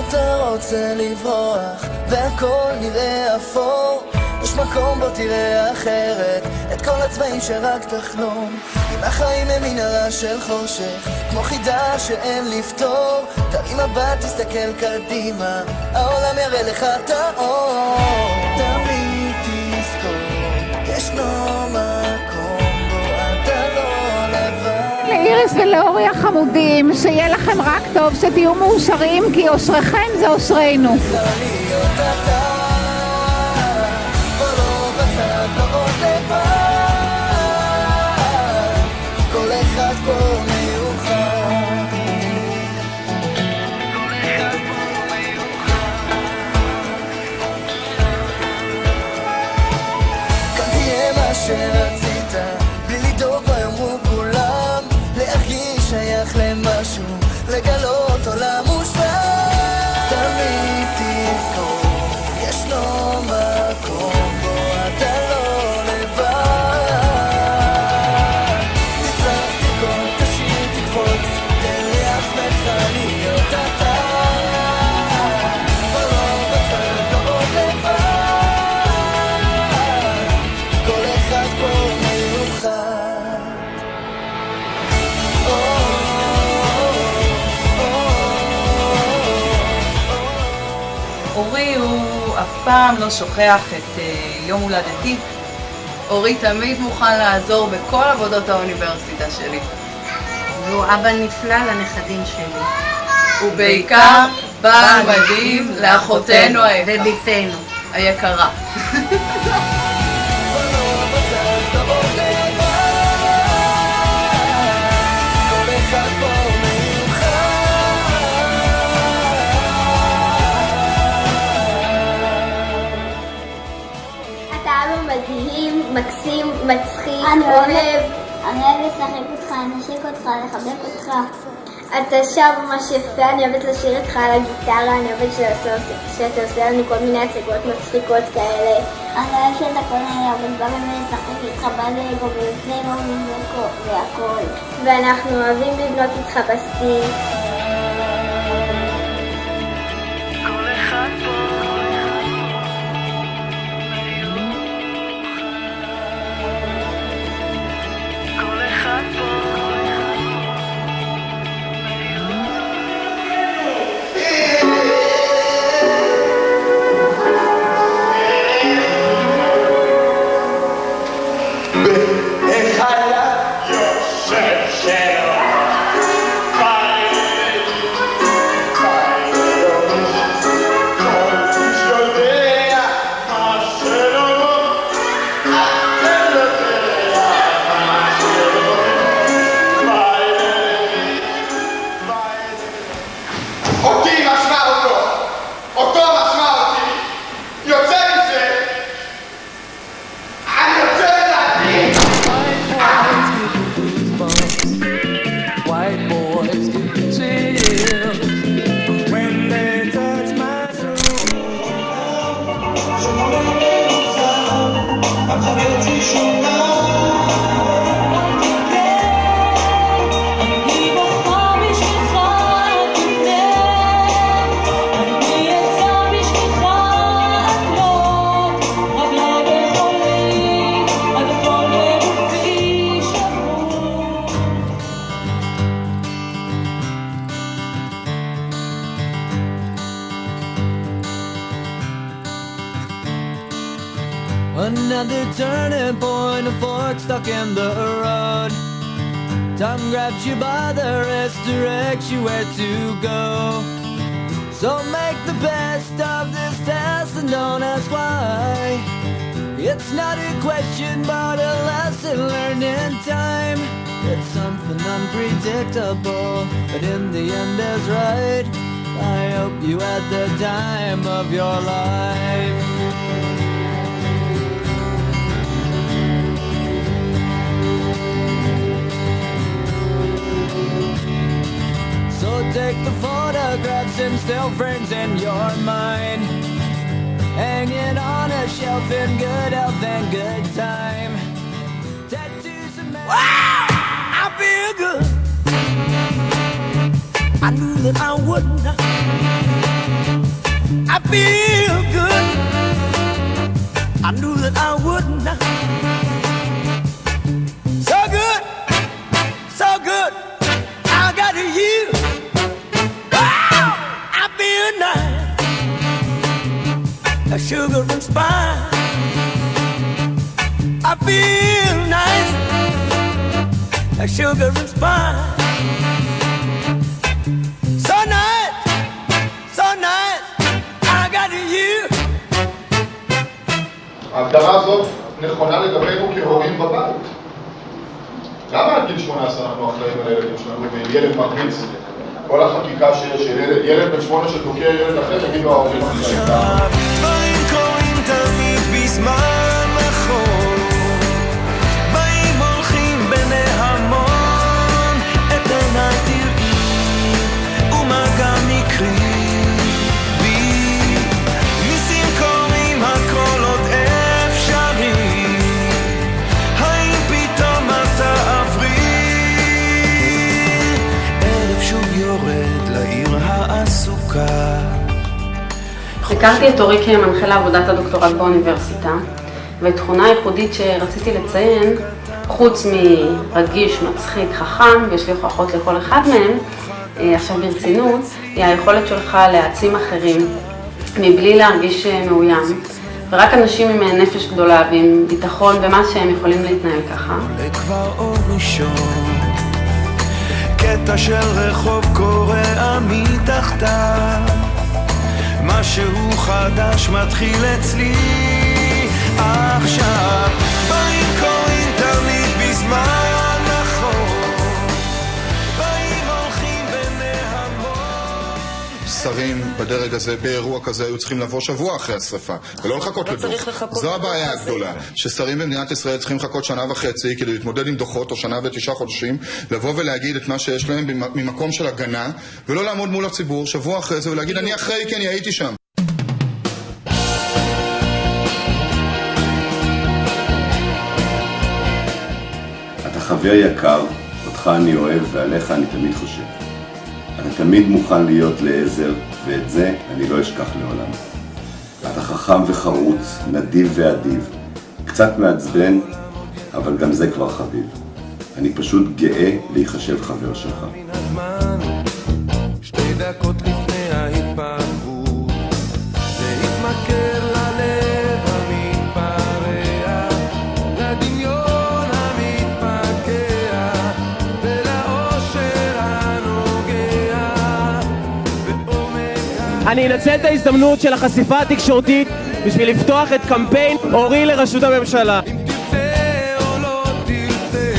אתה רוצה לברוח והכל נראה אפור, יש מקום בו תראה אחרת את כל הצבעים שרק תחלום. אם החיים הם מנהרה של חושך כמו חידה שאין לפתור, תרים מבט תסתכל קדימה, העולם יראה לך את האור. תמיד תזכור ישנו מקום בו אתה לא לבד. לאיריס ולאורי החמודים, שיהיה לכם רק טוב, שתהיו מאושרים, כי אושריכם זה אושרנו. כל אחד פה מיוחד, כל אחד פה מיוחד. כאן תהיה מה שרצית, בלי לדאוג מה יאמרו כולם, להרגיש שייך למשהו, לגלות עולם מושלם. תמיד תזכור, ישנו מקום בו אתה לא לבד. תצלח, תקום, תשאיר, תקפוץ, תן לעצמך להיות אתה. כבר לא בצד, לא עוד לבד. כל אחד פה מיוחד. אורי הוא אף פעם לא שוכח את יום הולדתי. אורי תמיד מוכן לעזור בכל עבודות האוניברסיטה שלי. והוא אבא נפלא לנכדים שלי. ובעיקר בעל מדהים לאחותנו ובתנו היקרה. מדהים, מקסים, מצחיק, אוהב. אני אוהב לשחק אותך, לנשק אותך, לחבק אותך. אתה שר ממש יפה, אני אוהבת לשיר איתך על הגיטרה, אני אוהבת שאתה עושה לנו כל מיני הצגות מצחיקות כאלה. אני אוהב שאתה כל מיני הרבה דברים לשחק איתך בלגו ובפליימוביל והכל. ואנחנו אוהבים לבנות איתך בסטיק. כל אחד פה Another turning point, a fork stuck in the road. Time grabs you by the wrist, directs you where to go. So make the best of this test and don't ask why. It's not a question but a lesson learned in time. It's something unpredictable, but in the end is right. I hope you had the time of your life. So take the photographs and still frames in your mind, hanging on a shelf in good health and good time. Tattoos and wow! I feel good. I knew that I would not. feel good. I knew that I would not. So good, so good. I got you. Wow, I feel nice. A sugar and spice. I feel nice. A sugar and spice. So nice, so nice. I got you. ההגדרה הזאת נכונה לגבינו כהורים בבית. למה עד גיל 18 אנחנו אחראים על הילדים שלנו וילד מרביץ? כל החקיקה שיש, ילד בן 8 שתוקע ילד אחר, תגידו ההורים אחראים. דברים קורים תמיד בזמן נכון, באים הולכים בני המון, את עיניי תראי ומה גם מקרי. הכרתי את אורי כמנחה לעבודת הדוקטורט באוניברסיטה, ותכונה ייחודית שרציתי לציין, חוץ מרגיש, מצחיק, חכם, ויש לי הוכחות לכל אחד מהם, עכשיו ברצינות, היא היכולת שלך להעצים אחרים, מבלי להרגיש מאוים, ורק אנשים עם נפש גדולה ועם ביטחון במה שהם יכולים להתנהל ככה. כבר אור ראשון, קטע של רחוב קורא מתחתיו, משהו חדש מתחיל אצלי עכשיו, באים קוראים תמיד בזמן נכון, באים הולכים בני המון. שרים בדרג הזה, באירוע כזה, היו צריכים לבוא שבוע אחרי השריפה, ולא לחכות לדוח. זו הבעיה הגדולה, ששרים במדינת ישראל צריכים לחכות 1.5 שנה כדי להתמודד עם דוחות, או 1 ו9 חודשים, לבוא ולהגיד את מה שיש להם ממקום של הגנה, ולא לעמוד מול הציבור שבוע אחרי זה ולהגיד אני אחרי, כי אני הייתי שם. אתה חבר יקר, אותך אני אוהב ועליך אני תמיד חושב. אתה תמיד מוכן להיות לעזר, ואת זה אני לא אשכח לעולם. אתה חכם וחרוץ, נדיב ואדיב, קצת מעצבן, אבל גם זה כבר חביב. אני פשוט גאה להיחשב חבר שלך. 2 דקות לפני ההתפרקות, להתמכר ללב המתפרע, לדמיון המתפקע, ולאושר הנוגע, בעומק. אני אנצל את ההזדמנות של החשיפה התקשורתית בשביל לפתוח את קמפיין אורי לראשות הממשלה. אם תרצה או לא תרצה,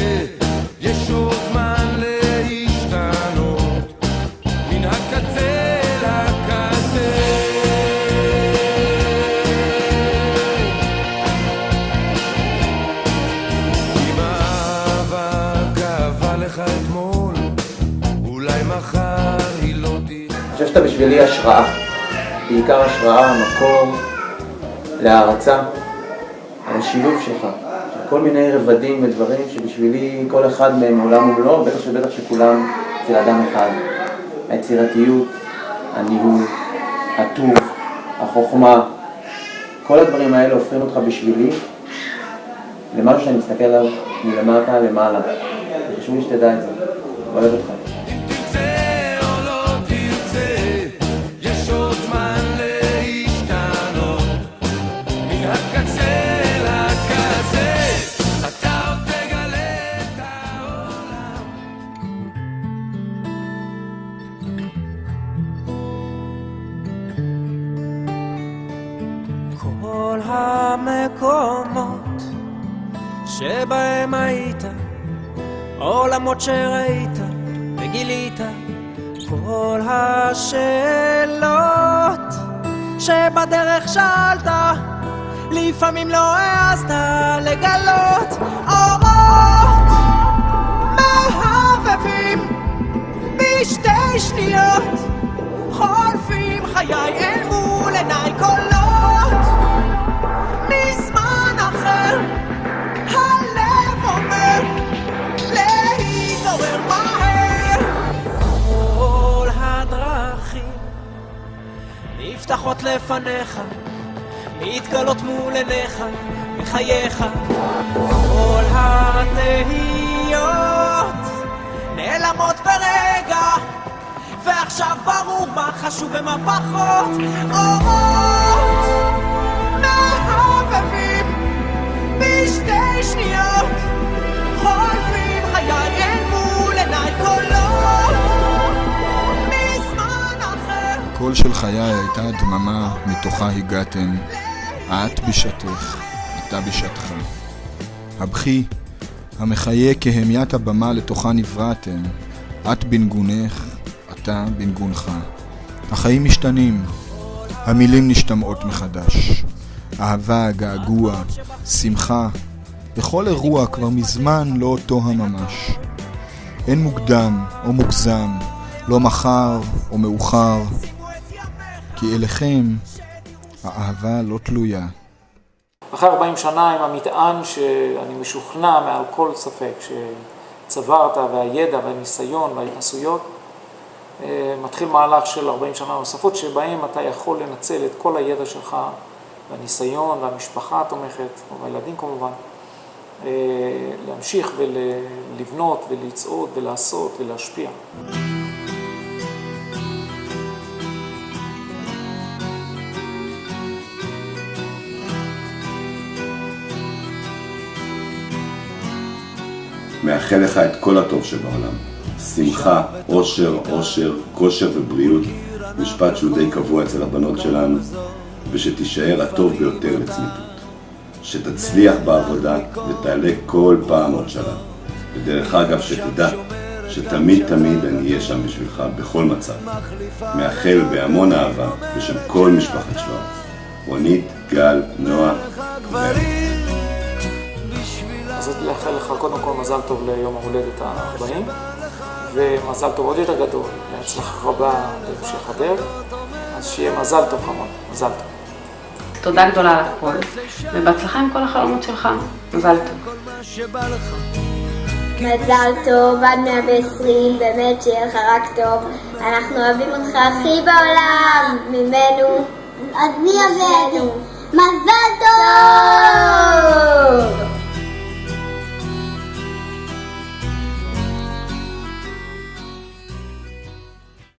יש עוד זמן להשתנות, מן הקצה לקצה. אם האהבה כאבה לך אתמול, אולי מחר היא לא תהיה. אני חושב שאתה בשבילי השראה, בעיקר השראה, מקור להערצה, על השילוב שלך, של כל מיני רבדים ודברים שבשבילי כל אחד מהם עולם ומלואו, בטח שכולם אצל אדם אחד. היצירתיות, הניהול, הטוב, החוכמה, כל הדברים האלה הופכים אותך בשבילי למשהו שאני מסתכל עליו מלמטה למעלה. חשוב לי שתדע את זה, אוהב אותך. כל המקומות שבהם היית, עולמות שראית וגילית, כל השאלות שבדרך שאלת, לפעמים לא העזת לגלות. אורות מהבהבים בשתי שניות, חולפים חיי אל מול עיניי קולות מזמן אחר. הלב אומר להתעורר מהר. כל הדרכים נפתחות לפניך, מתגלות מול עיניך, מחייך. כל התהיות נעלמות ברגע, ועכשיו ברור מה חשוב ומה פחות. אורות מהבבים בשתי שניות, חולפים חיי אין מול עיניי קולות מזמן אחר. הקול של חיי הייתה דממה, מתוכה הגעתם, את בשעתך, אתה בשעתך. הבכי, המחיה כהמיית הבמה לתוכה נבראתם, את בנגונך, אתה בנגונך. החיים משתנים, המילים נשתמעות מחדש. אהבה, געגוע, שמחה, בכל אירוע כבר מזמן לא אותו הממש. אין מוקדם או מוגזם, לא מחר או מאוחר, כי אליכם האהבה לא תלויה. אחרי 40 שנה עם המטען שאני משוכנע מעל כל ספק שצברת, והידע והניסיון וההתנסויות, מתחיל מהלך של 40 שנה נוספות שבהם אתה יכול לנצל את כל הידע שלך והניסיון והמשפחה התומכת, והילדים כמובן, להמשיך ולבנות ולצעוד ולעשות ולהשפיע. מאחל לך את כל הטוב שבעולם. שמחה, אושר, אושר, כושר ובריאות, משפט שהוא די קבוע אצל הבנות שלנו, ושתישאר הטוב ביותר לצמיתות. שתצליח בעבודה ותעלה כל פעם עוד שלב. ודרך אגב שתדע שתמיד תמיד אני אהיה שם בשבילך בכל מצב. מאחל בהמון אהבה בשם כל משפחת שוורץ. רונית, גל, נועה ואני. אז אני לאחל לך קודם כל מזל טוב ליום ההולדת ה-40, ומזל טוב עוד יותר גדול, להצלחה רבה בהמשך הדרך, אז שיהיה מזל טוב חמוד, מזל טוב. תודה גדולה על הכל, ובהצלחה עם כל החלומות שלך, מזל טוב. מזל טוב, עד 120, באמת שיהיה לך רק טוב, אנחנו אוהבים אותך הכי בעולם, ממנו, אז מי אוהב? מזל טוב!